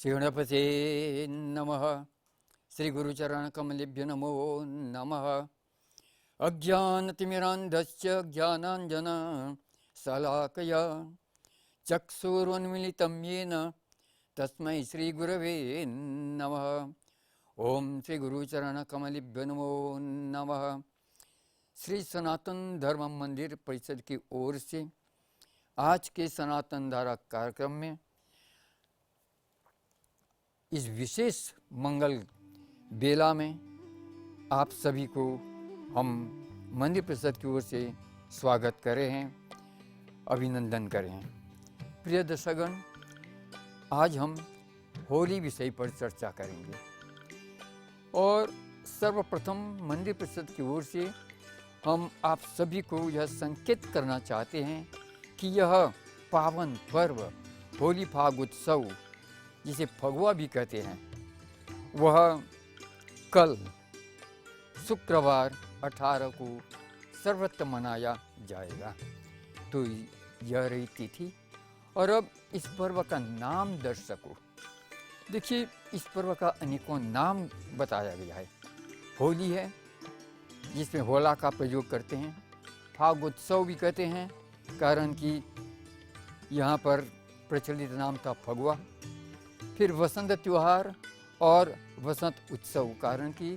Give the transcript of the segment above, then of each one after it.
श्री गणपते नमः। श्री गुरुचरण कमलेभ्यो नमो नमः। अज्ञानतिमिरान्धस्य ज्ञानाञ्जन शलाकया चक्षुरुन्मीलितं येन तस्मै श्रीगुरवे नमः। ओम श्री गुरुचरण कमलेभ्यो नमो नमः। श्री सनातन धर्म मंदिर परिषद की ओर से आज के सनातन धारा कार्यक्रम में इस विशेष मंगल बेला में आप सभी को हम मंदिर परिषद की ओर से स्वागत कर रहे हैं, अभिनंदन कर रहे हैं। प्रिय दर्शकगण, आज हम होली विषय पर चर्चा करेंगे और सर्वप्रथम मंदिर परिषद की ओर से हम आप सभी को यह संकेत करना चाहते हैं कि यह पावन पर्व होली फागुत्सव, जिसे फगुआ भी कहते हैं, वह कल शुक्रवार 18 को सर्वत्र मनाया जाएगा। तो यह रही तिथि। और अब इस पर्व का नाम दर्शकों, देखिए, इस पर्व का अनेकों नाम बताया गया है। होली है, जिसमें होला का प्रयोग करते हैं। फागुत्सव भी कहते हैं, कारण कि यहाँ पर प्रचलित नाम था फगुआ। फिर वसंत त्यौहार और वसंत उत्सव, कारण कि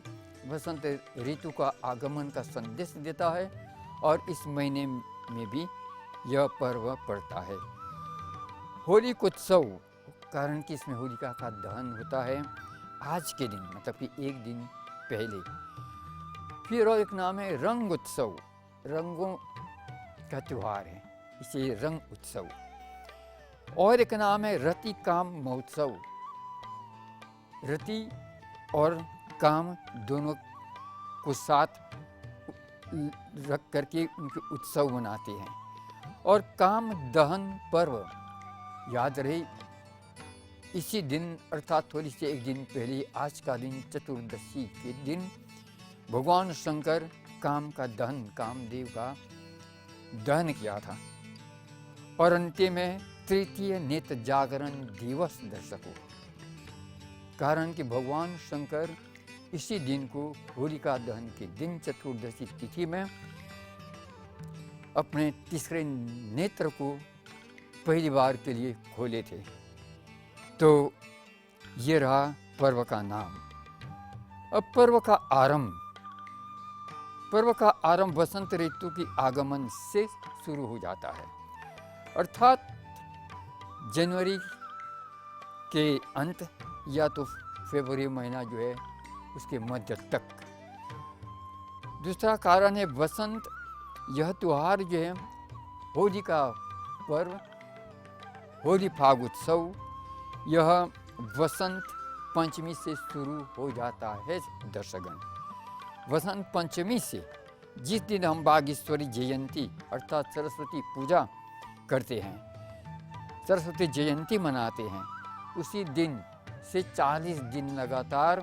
वसंत ऋतु का आगमन का संदेश देता है और इस महीने में भी यह पर्व पड़ता है। होली उत्सव, कारण कि इसमें होलिका का दहन होता है आज के दिन, मतलब कि एक दिन पहले। फिर और एक नाम है रंग उत्सव, रंगों का त्यौहार है, इसे रंग उत्सव। और एक नाम है रति काम महोत्सव, रति और काम दोनों को साथ रख करके उनके उत्सव मनाते हैं। और काम दहन पर्व, याद रहे, इसी दिन अर्थात होली से एक दिन पहले, आज का दिन चतुर्दशी के दिन भगवान शंकर काम का दहन, कामदेव का दहन किया था। और अंतिम में तृतीय नेत्र जागरण दिवस दर्शकों, कारण कि भगवान शंकर इसी दिन को, होलिका दहन के दिन चतुर्दशी तिथि में, अपने तीसरे नेत्र को पहली बार के लिए खोले थे। तो ये रहा पर्व का नाम। अब पर्व का आरंभ, पर्व का आरंभ वसंत ऋतु की आगमन से शुरू हो जाता है, अर्थात जनवरी के अंत या तो फरवरी महीना जो है उसके मध्य तक। दूसरा कारण है वसंत। यह त्यौहार जो है, होली का पर्व, होली फागुत्सव, यह वसंत पंचमी से शुरू हो जाता है दर्शकगण। वसंत पंचमी से, जिस दिन हम बागेश्वरी जयंती अर्थात सरस्वती पूजा करते हैं, सरस्वती जयंती मनाते हैं, उसी दिन से 40 दिन लगातार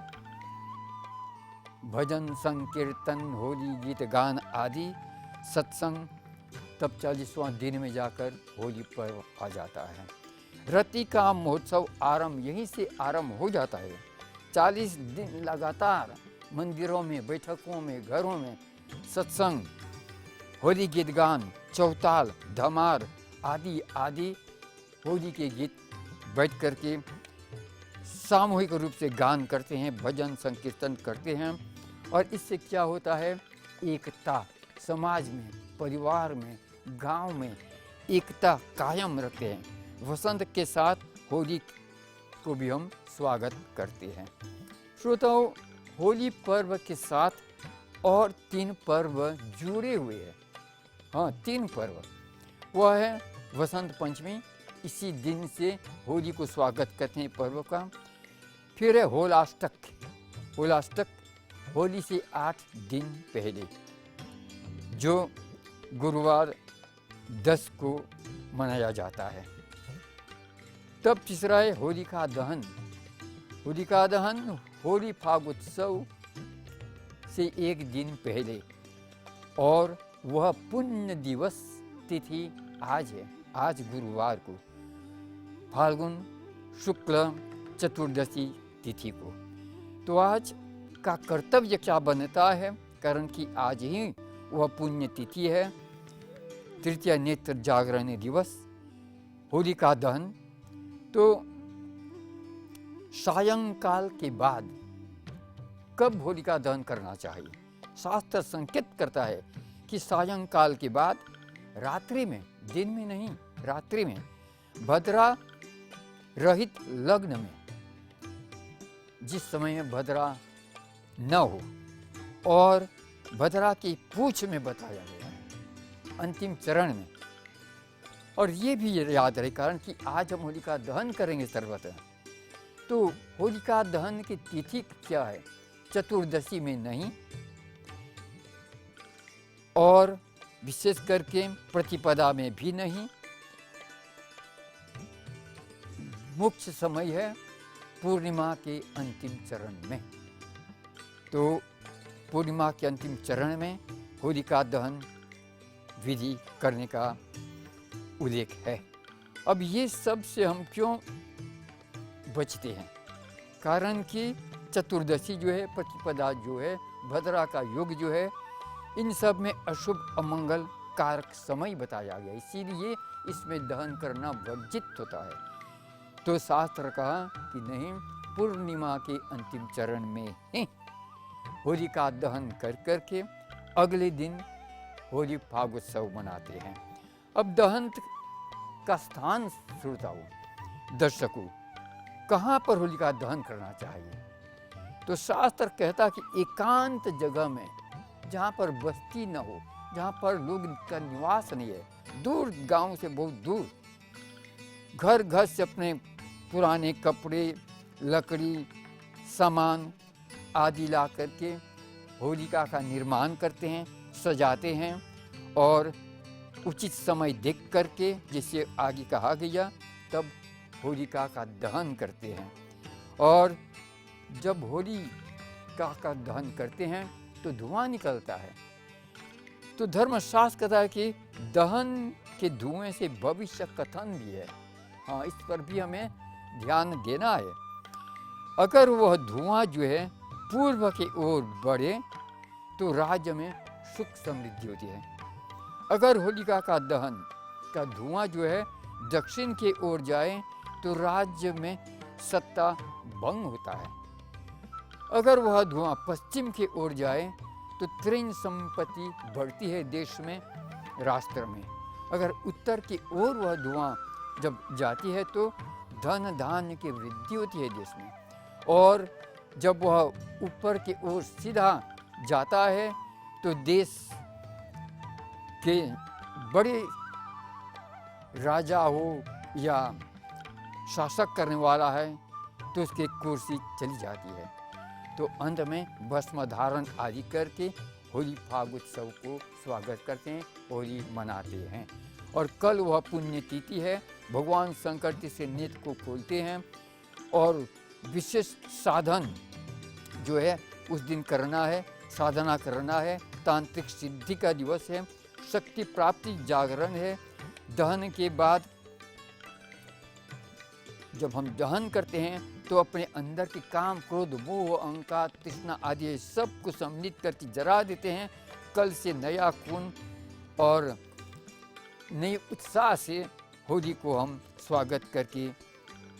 भजन संकीर्तन, होली गीत गान आदि सत्संग, तब 40वां दिन में जाकर होली पर्व आ जाता है। रति का महोत्सव आरंभ यहीं से आरंभ हो जाता है। 40 दिन लगातार मंदिरों में, बैठकों में, घरों में सत्संग, होली गीत गान, चौताल, धमार आदि आदि होली के गीत बैठ करके सामूहिक रूप से गान करते हैं, भजन संकीर्तन करते हैं। और इससे क्या होता है, एकता समाज में, परिवार में, गांव में एकता कायम रखते हैं। वसंत के साथ होली को भी हम स्वागत करते हैं। श्रोताओं, होली पर्व के साथ और 3 पर्व जुड़े हुए हैं। हाँ, 3 पर्व। वह है वसंत पंचमी, इसी दिन से होली को स्वागत करते हैं पर्व का। फिर है होलाष्टक, होलाष्टक होली से 8 दिन पहले, जो गुरुवार 10 को मनाया जाता है। तब तीसरा है होलिका दहन। होलिका दहन होली फागुत्सव से एक दिन पहले, और वह पुण्य दिवस तिथि आज है, आज गुरुवार को, फाल्गुन शुक्ल चतुर्दशी तिथि को। तो आज का कर्तव्य क्या बनता है, कारण कि आज ही वह पुण्य तिथि है, तृतीय नेत्र जागरण दिवस, होलिका दहन। तो सायंकाल के बाद कब होलिका दहन करना चाहिए? शास्त्र संकेत करता है कि सायंकाल के बाद, रात्रि में, दिन में नहीं, रात्रि में, भद्रा रहित लग्न में, जिस समय में भद्रा न हो और भद्रा की पूछ में बताया गया है अंतिम चरण में। और ये भी याद रहे, कारण कि आज हम होलिका दहन करेंगे सर्वथा। तो होलिका दहन की तिथि क्या है? चतुर्दशी में नहीं, और विशेष करके प्रतिपदा में भी नहीं। मुख्य समय है पूर्णिमा के अंतिम चरण में। तो पूर्णिमा के अंतिम चरण में होलिका दहन विधि करने का उल्लेख है। अब ये सब से हम क्यों बचते हैं? कारण कि चतुर्दशी जो है, प्रतिपदा जो है, भद्रा का युग जो है, इन सब में अशुभ अमंगल कारक समय बताया गया, इसीलिए इसमें दहन करना वर्जित होता है। तो शास्त्र कहा कि नहीं, पूर्णिमा के अंतिम चरण में ही होलिका दहन कर करके अगले दिन होली फागोत्सव मनाते हैं। अब दहन का स्थान श्रोताओ, दर्शकों, कहाँ पर होलिका दहन करना चाहिए? तो शास्त्र कहता कि एकांत जगह में, जहाँ पर बस्ती न हो, जहाँ पर लोग का निवास नहीं है, दूर, गांव से बहुत दूर, घर घर से अपने पुराने कपड़े, लकड़ी, सामान आदि ला करके होलिका का निर्माण करते हैं, सजाते हैं, और उचित समय देख करके, जिसे आगे कहा गया, तब होलिका का दहन करते हैं। और जब होलिका का दहन करते हैं तो धुआं निकलता है। तो धर्मशास्त्र कहता है कि दहन के धुएं से भविष्य कथन भी है। हाँ, इस पर भी हमें ध्यान देना है। अगर वह धुआं जो है पूर्व की ओर बढ़े तो राज्य में सुख समृद्धि होती है। अगर होलिका का दहन का धुआं जो है दक्षिण की ओर जाए तो राज्य में सत्ता भंग होता है। अगर वह धुआं पश्चिम की ओर जाए तो त्रैण संपत्ति बढ़ती है देश में, राष्ट्र में। अगर उत्तर की ओर वह धुआं जब जाती है तो धन धान्य की वृद्धि होती है देश में। और जब वह ऊपर की ओर सीधा जाता है तो देश के बड़े राजा हो या शासक करने वाला है तो उसकी कुर्सी चली जाती है। तो अंत में भस्म धारण आदि करके होली फागोत्सव को स्वागत करते हैं, होली मनाते हैं। और कल वह पुण्य तिथि है, भगवान शंकर से नेत्र को खोलते हैं, और विशेष साधन जो है उस दिन करना है, साधना करना है। तांत्रिक सिद्धि का दिवस है, शक्ति प्राप्ति जागरण है। दहन के बाद जब हम दहन करते हैं तो अपने अंदर के काम, क्रोध, मोह, अहंकार, तृष्णा आदि सब को सम्मिलित करके जरा देते हैं। कल से नया खून और नए उत्साह से होली को हम स्वागत करके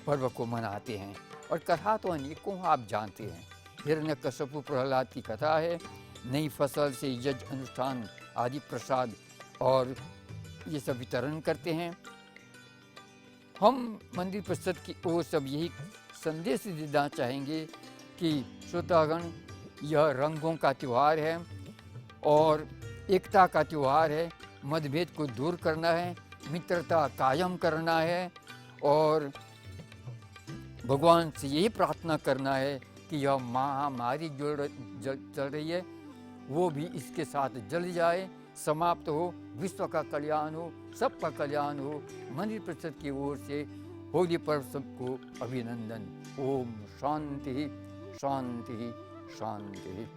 पर्व को मनाते हैं। और कथा तो अनेकों आप जानते हैं। हिरण्यकश्यप प्रहलाद की कथा है, नई फसल से यज्ञ अनुष्ठान आदि प्रसाद और ये सब वितरण करते हैं। हम मंदिर परिषद की ओर सब यही संदेश देना चाहेंगे कि श्रोतागण, यह रंगों का त्यौहार है और एकता का त्यौहार है। मतभेद को दूर करना है, मित्रता कायम करना है, और भगवान से यही प्रार्थना करना है कि यह महामारी जो चल रही है वो भी इसके साथ जल जाए, समाप्त हो, विश्व का कल्याण हो, सबका कल्याण हो। मंदिर परिषद की ओर से होली पर्व सबको अभिनंदन। ओम शांति शांति शांति।